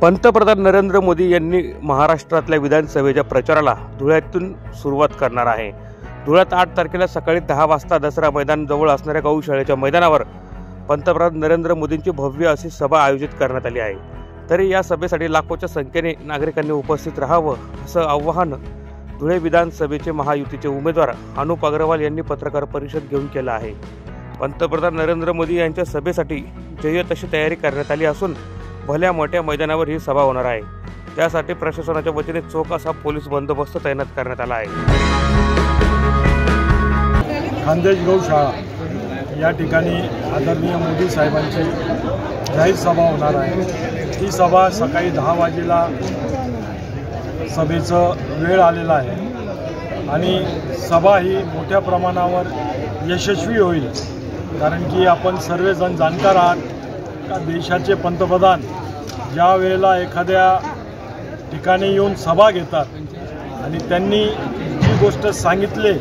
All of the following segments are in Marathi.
पंतप्रधान नरेंद्र मोदी यांनी महाराष्ट्रातल्या विधानसभेच्या प्रचाराला धुळ्यातून सुरुवात करणार आहे। धुळ्यात 8 तारखेला सकाळी 10 वाजता दसरा मैदान जवळ असणाऱ्या गौशाळेच्या मैदानावर पंतप्रधान नरेंद्र मोदींची भव्य अशी सभा आयोजित करण्यात आली आहे। तरी या सभेसाठी लाखोच्या संख्येने नागरिकांनी उपस्थित राहावं असं आवाहन धुळे विधानसभेचे महायुतीचे उमेदवार अनुप अग्रवाल यांनी पत्रकार परिषद घेऊन केलं आहे। पंतप्रधान नरेंद्र मोदी यांच्या सभेसाठी जय्यत अशी तयारी करण्यात आली असून भल्या मोठ्या मैदानावर ही सभा होणार आहे। त्यासाठी प्रशासनाच्या वतीने चोख असा पोलीस बंदोबस्त तैनात करण्यात आला आहे। खानदेश गौशाळा या ठिकाणी आदरणीय मोदी साहेबांची जाहीर सभा होणार आहे। ही सभा सकाळी 10 वाजेला सभेचं वेळ आलेला आहे आणि सभा ही मोठ्या प्रमाणावर यशस्वी होईल, कारण की आपण सर्वजण जाणकार आहात का देशाचे पंतप्रधान ज्या वेळेला एखाद्या ठिकाणी येऊन सभा घेतात आणि त्यांनी जी गोष्ट सांगितली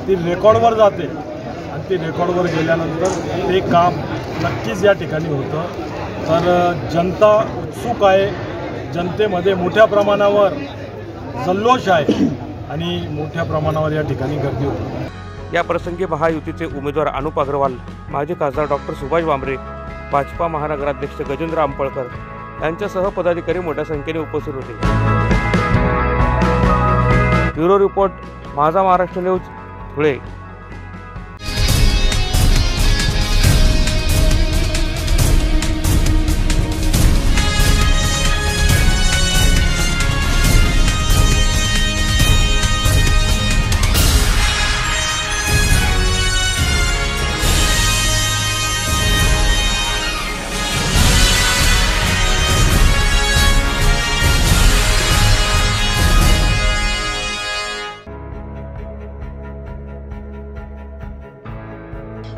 ती रेकॉर्डवर जाते आणि ती रेकॉर्डवर गेल्यानंतर ते काम नक्कीच या ठिकाणी होतं। तर जनता उत्सुक आहे, जनतेमध्ये मोठ्या प्रमाणावर जल्लोष आहे आणि मोठ्या प्रमाणावर या ठिकाणी गर्दी होते। या प्रसंगी महायुतीचे उमेदवार अनुप अग्रवाल, माजी खासदार डॉक्टर सुभाष भामरे, भाजपा महानगराध्यक्ष गजेंद्र आंपळकर यांच्यासह पदाधिकारी मोठ्या संख्येने उपस्थित होते। ब्युरो रिपोर्ट, माझा महाराष्ट्र न्यूज, धुळे।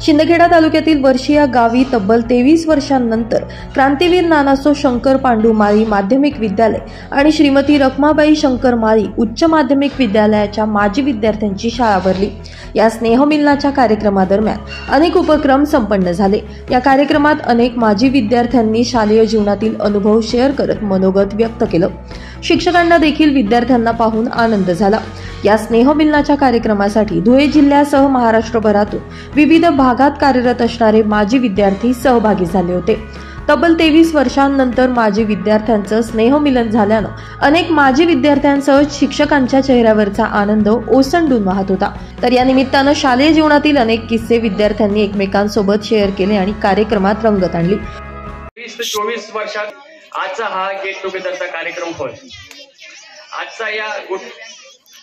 शिंदखेडा तालुक्यातील वर्षी या गावी तब्बल 23 वर्षांनंतर क्रांतीवीर नानासो शंकर पांडू माळी माध्यमिक विद्यालय आणि श्रीमती रखमाबाई शंकर माळी उच्च माध्यमिक विद्यालयाच्या माजी विद्यार्थ्यांची शाळा भरली। या स्नेहमिलनाच्या कार्यक्रमादरम्यान अनेक उपक्रम संपन्न झाले। या कार्यक्रमात अनेक माजी विद्यार्थ्यांनी शालेय जीवनातील अनुभव शेअर करत मनोगत व्यक्त केलं। शिक्षकांना देखील विद्यार्थ्यांना पाहून आनंद झाला। या स्नेहमिलनाच्या कार्यक्रमासाठी धुळे जिल्ह्यासह महाराष्ट्रभरातून विविध भागात कार्यरत असणारे माजी विद्यार्थी सहभागी झाले होते। तब्बल 23 वर्षांनंतर माजी विद्यार्थ्यांचं स्नेहमिलन झाल्यानं अनेक माजी विद्यार्थ्यांसह शिक्षकांच्या चेहऱ्यावरचा आनंद ओसंडून वाहत होता। तर या निमित्तानं शालेय जीवनातील अनेक किस्से विद्यार्थ्यांनी एकमेकांसोबत शेअर केले आणि कार्यक्रमात रंगत आणली। 20 ते 24 वर्षात आजचा हा गेट टुगेदरचा कार्यक्रम होय। आजचा या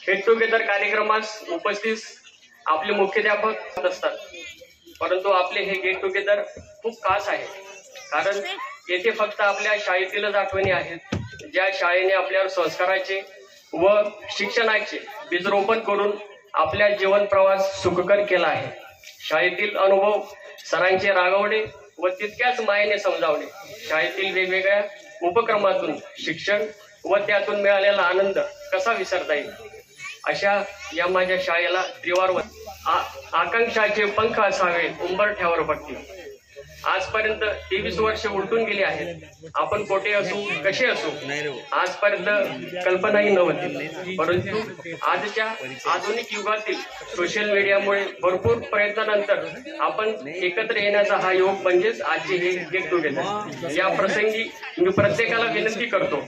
गेट टुगेदर कार्यक्रमास उपस्थित आपले मुख्याध्यापक असतात, परंतु आपले हे गेट टुगेदर खूप खास आहे, कारण येथे फक्त आपल्या शाळेतीलच आठवणी आहेत, ज्या शाळेने आपल्यावर संस्काराचे व शिक्षणाचे बीजरोपण करून आपल्या जीवन प्रवास सुखकर केला आहे। शाळेतील अनुभव, सरांचे रागवणे व तितक्याच मायेने समजावणे, शाळेतील वेगवेगळ्या उपक्रमातून शिक्षण व त्यातून मिळालेला आनंद कसा विसरता येईल। अशा या माझ्या शाळेला त्रिवार आकांक्षाचे पंख असावे उंबरठ्यावर पडतील। आजपर्यंत 23 वर्ष उलटून गेली आहेत। आपण कोठे असू, कसे असू, आजपर्यंत कल्पनाही नव्हती, परंतु आजच्या आधुनिक युगातील सोशल मीडियामुळे भरपूर प्रयत्नानंतर आपण एकत्र येण्याचा हा योग म्हणजेच आजचे हे गेट टुगेदर। या प्रसंगी मी प्रत्येकाला विनंती करतो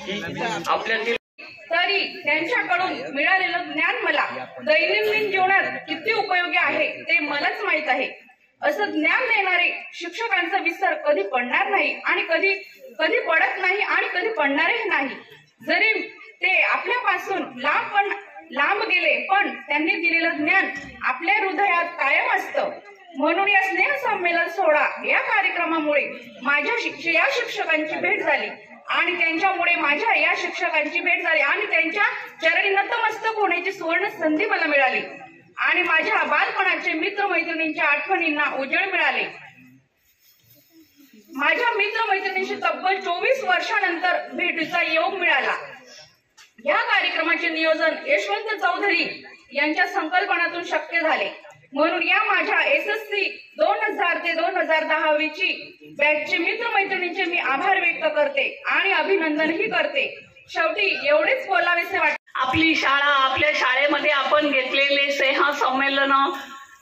की आपल्यातील तरी त्यांच्याकडून मिळालेलं ज्ञान मला दैनंदिन जीवनात किती उपयोगी आहे ते मलाच माहित आहे। असं ज्ञान देणारे शिक्षकांचा विसर कधी पडणार नाही आणि कधी पडत नाही आणि कधी पडणारही नाही। जरी ते आपल्यापासून लांब गेले, पण त्यांनी दिलेलं ज्ञान आपल्या हृदयात कायम असतं। म्हणून या स्नेह संमेलन सोहळा या कार्यक्रमामुळे माझ्या या शिक्षकांची भेट झाली आणि त्यांच्यामुळे माझ्या या शिक्षकांची भेट झाली आणि त्यांच्या चरणी नतमस्तक होण्याची सुवर्ण संधी मला मिळाली आणि माझ्या बालपणाचे मित्रमैत्रिणींच्या आठवणींना उजेड मिळाले। माझ्या मित्रमैत्रिणींशी तब्बल 24 वर्षानंतर भेटीचा योग मिळाला। या कार्यक्रमाचे नियोजन यशवंत चौधरी यांच्या संकल्पनातून शक्य झाले। म्हणून या माझ्या SSC 2000 ते 2010 ची बॅचचे मित्रमैत्रिणींचे मी आभार व्यक्त करते आणि अभिनंदनही करते. शेवटी एवढेच बोलावेसे वाटते. आपली शाळा, आपल्या शाळेमध्ये आपण घेतलेले स्नेहसंमेलन,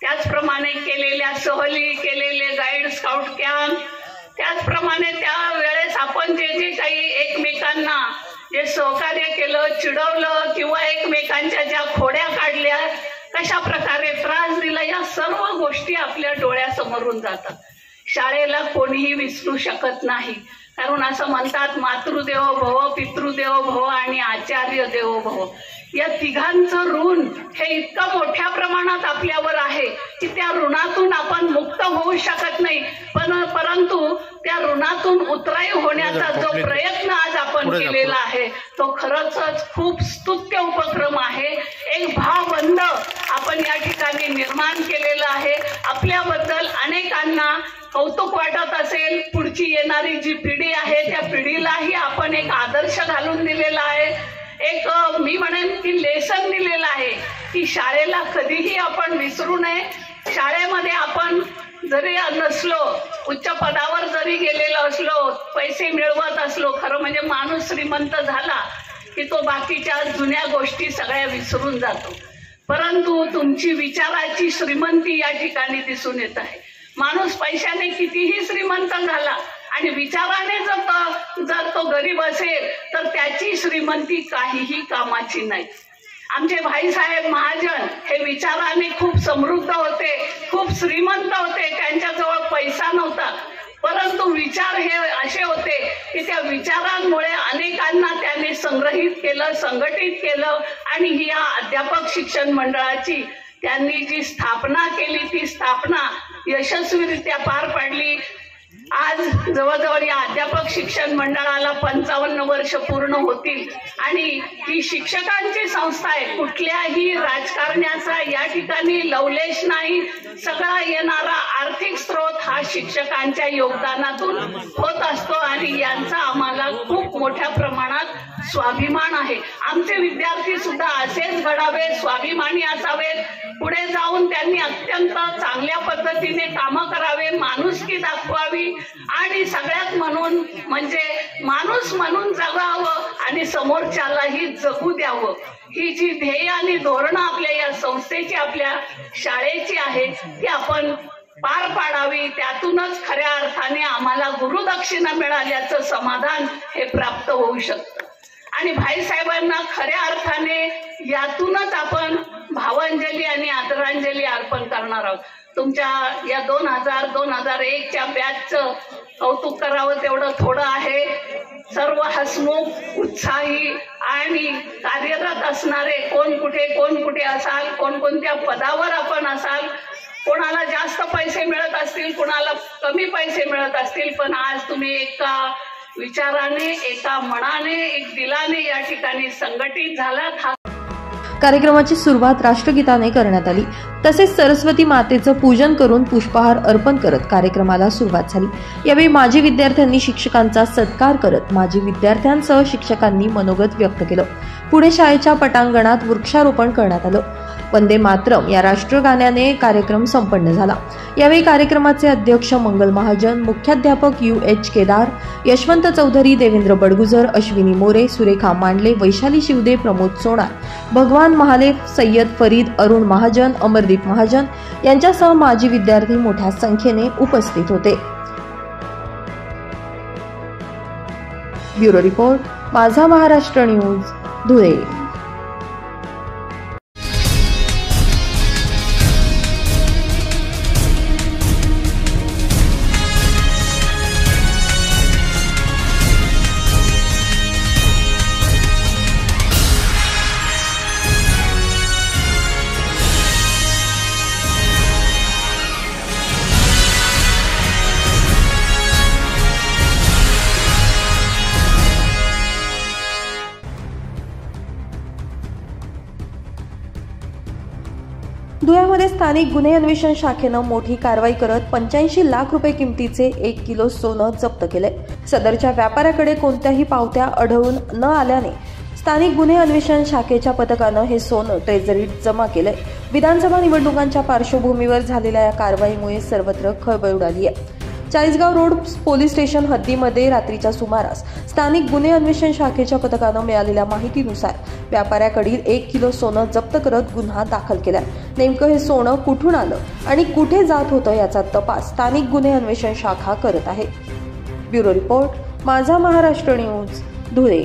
त्याचप्रमाणे केलेल्या सहली, केलेले गाईड स्काउट कॅम्प, त्याचप्रमाणे त्यावेळेस आपण जे जे काही एकमेकांना जे सहकार्य केलं, चिडवलं किंवा एकमेकांच्या ज्या खोड्या काढल्या, कशा प्रकारे त्रास दिला, या सर्व गोष्टी आपल्या डोळ्यासमोरून जातात. शाळेला कोणीही विसरू शकत नाही. कारण असं म्हणतात, मातृदेवो भव, पितृदेवो भव आणि आचार्य देवो भव. या तिघांचं ऋण हे इतकं मोठ्या प्रमाणात आपल्यावर आहे की त्या ऋणातून आपण मुक्त होऊ शकत नाही. परंतु त्या ऋणातून उतराई होण्याचा जो प्रयत्न आज आपण केलेला आहे तो खरंच खूप स्तुत्य उपक्रम आहे. एक भावबंध आपण या ठिकाणी निर्माण केलेला आहे. आपल्याबद्दल अनेकांना कौतुक वाटत असेल. पुढची येणारी जी पिढी आहे त्या पिढीलाही आपण एक आदर्श घालून दिलेला आहे. एक मी म्हणेन की लेसन दिलेलं आहे की शाळेला कधीही आपण विसरू नये. शाळेमध्ये आपण जरी नसलो, उच्च पदावर जरी गेलेलो असलो, पैसे मिळवत असलो, खरं म्हणजे माणूस श्रीमंत झाला की तो बाकीच्या जुन्या गोष्टी सगळ्या विसरून जातो. परंतु तुमची विचाराची श्रीमंती या ठिकाणी दिसून येत आहे. माणूस पैशाने कितीही श्रीमंत झाला आणि विचाराने जर तो गरीब असेल तर त्याची श्रीमंती काहीही कामाची नाही. आमचे भाईसाहेब महाजन हे विचाराने खूप समृद्ध होते, खूप श्रीमंत होते. त्यांच्याजवळ पैसा नव्हता, परंतु विचार हे असे होते की त्या विचारांमुळे अनेकांना त्यांनी संग्रहित केलं, संघटित केलं आणि ही या अध्यापक शिक्षण मंडळाची त्यांनी जी स्थापना केली ती स्थापना यशस्वीरित्या पार पाडली. आज जवळजवळ या अध्यापक शिक्षण मंडळाला 55 वर्ष पूर्ण होतील आणि ही शिक्षकांची संस्था आहे. कुठल्याही राजकारण्याचा या ठिकाणी लवलेश नाही. सगळा येणारा आर्थिक स्रोत हा शिक्षकांच्या योगदानातून होत असतो आणि यांचा आम्हाला खूप मोठ्या प्रमाणात स्वाभिमान आहे. आमचे विद्यार्थी सुद्धा असेच घडावे, स्वाभिमानी असावेत. पुढे जाऊन त्यांनी अत्यंत चांगल्या पद्धतीने कामं करावे, माणुसकी दाखवावी आणि सगळ्यात म्हणजे माणूस म्हणून जगावं आणि समोरच्यालाही जगू द्यावं. ही जी ध्येय आणि धोरणं आपल्या या संस्थेची, आपल्या शाळेची आहे ती आपण पार पाडावी. त्यातूनच खऱ्या अर्थाने आम्हाला गुरुदक्षिणा मिळाल्याचं समाधान हे प्राप्त होऊ शकतं आणि भाईसाहेबांना खऱ्या अर्थाने यातूनच आपण भावांजली आणि आदरांजली अर्पण करणार आहोत. तुमच्या या 2000-2001च्या बॅचचं कौतुक करावं तेवढं थोडं आहे. सर्व हसमुख, उत्साही आणि कार्यरत असणारे कोण कुठे असाल, कोणत्या पदावर आपण असाल, कोणाला जास्त पैसे मिळत असतील, कोणाला कमी पैसे मिळत असतील, पण आज तुम्ही एका विचाराने, एका मनाने, एक दिलाने या ठिकाणी संघटित झालात. कार्यक्रमाची सुरुवात राष्ट्रगीताने करण्यात आली. तसेच सरस्वती मातेचं पूजन करून पुष्पहार अर्पण करत कार्यक्रमाला सुरुवात झाली. यावेळी माजी विद्यार्थ्यांनी शिक्षकांचा सत्कार करत माजी विद्यार्थ्यांसह शिक्षकांनी मनोगत व्यक्त केलं. पुढे शाळेच्या पटांगणात वृक्षारोपण करण्यात आलं. वंदे मातरम या राष्ट्रगाण्याने कार्यक्रम संपन्न झाला. यावेळी कार्यक्रमाचे अध्यक्ष मंगल महाजन, मुख्याध्यापक UH केदार, यशवंत चौधरी, देवेंद्र बडगुजर, अश्विनी मोरे, सुरेखा मांडले, वैशाली शिवदे, प्रमोद सोनार, भगवान महाले, सय्यद फरीद, अरुण महाजन, अमरदीप महाजन यांच्यासह माजी विद्यार्थी मोठ्या संख्येने उपस्थित होते. ब्युरो रिपोर्ट, माझा महाराष्ट्र न्यूज, धुळे. धुळ्यामध्ये स्थानिक गुन्हे अन्वेषण शाखेनं मोठी कारवाई करत 85 लाख रुपये किमतीचे 1 किलो सोनं जप्त केले. सदरच्या व्यापाऱ्याकडे कोणत्याही पावत्या आढळून न आल्याने स्थानिक गुन्हे अन्वेषण शाखेच्या पथकानं हे सोनं ट्रेझरीत जमा केलंय। विधानसभा निवडणुकांच्या पार्श्वभूमीवर झालेल्या या कारवाईमुळे सर्वत्र खळबळ उडाली आहे। चाळीसगाव रोड पोलीस स्टेशन हद्दीमध्ये रात्रीच्या सुमारास स्थानिक गुन्हे अन्वेषण शाखेच्या पथकानं मिळालेल्या माहितीनुसार व्यापाऱ्याकडील 1 किलो सोनं जप्त करत गुन्हा दाखल केलाय। नेमकं हे सोनं कुठून आलं आणि कुठे जात होतं याचा तपास स्थानिक गुन्हे अन्वेषण शाखा करत आहे। ब्युरो रिपोर्ट, माझा महाराष्ट्र न्यूज, धुळे।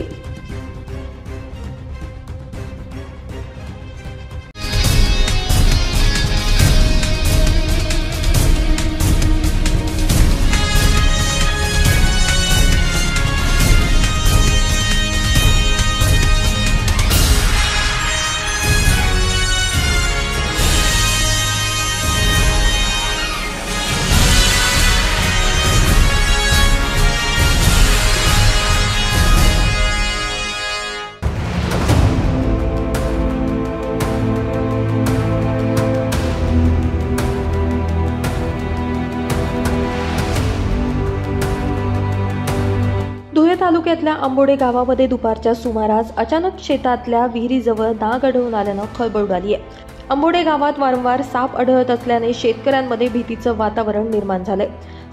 धुळे तालुक्यातल्या आंबोडे गावामध्ये दुपारच्या सुमारास अचानक शेतातल्या विहिरीजवळ नाग आढळून आल्यानं खळबळ उडाली आहे। आंबोडे गावात वारंवार साप आढळत असल्याने शेतकऱ्यांमध्ये भीतीचं वातावरण निर्माण झालंय।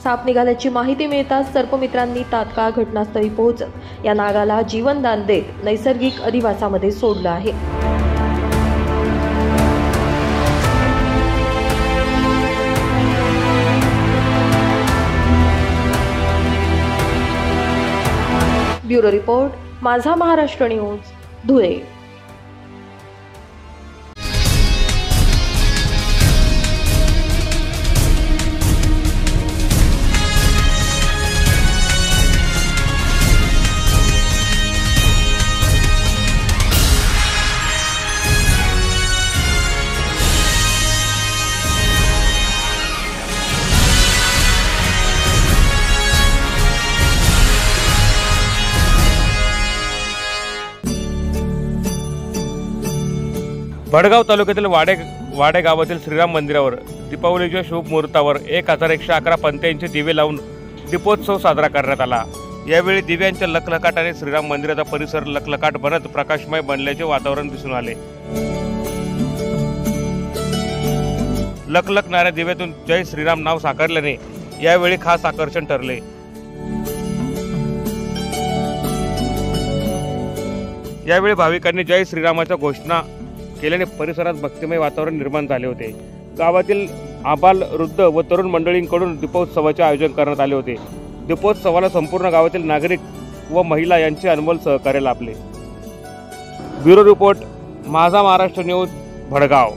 साप निघाल्याची माहिती मिळताच सर्पमित्रांनी तात्काळ घटनास्थळी पोहोचत या नागाला जीवनदान देत नैसर्गिक अधिवासामध्ये सोडलं आहे। ब्युरो रिपोर्ट, माझा महाराष्ट्र न्यूज, धुळे। भडगाव तालुक्यातील वाडे गावातील श्रीराम मंदिरावर दीपावलीच्या शुभ मुहूर्तावर 1111 पंत्यांचे दिवे लावून दीपोत्सव साजरा करण्यात आला। यावेळी दिव्यांच्या लखलखाटाने श्रीराम मंदिराचा परिसर लखलखाट बनत प्रकाशमय बनल्याचे वातावरण दिसून आले। लखलखणाऱ्या दिव्यातून जय श्रीराम नाव साकारल्याने यावेळी खास आकर्षण ठरले। यावेळी भाविकांनी जय श्रीरामाच्या घोषणा केल्याने परिसरात भक्तिमय वातावरण निर्माण झाले होते। गावातील आबाल, वृद्ध व तरुण मंडळींकडून दीपोत्सवाचे आयोजन करण्यात आले होते। दीपोत्सवाला संपूर्ण गावातील नागरिक व महिला यांचे अनमोल सहकार्य लाभले। ब्युरो रिपोर्ट, माझा महाराष्ट्र न्यूज, भडगाव।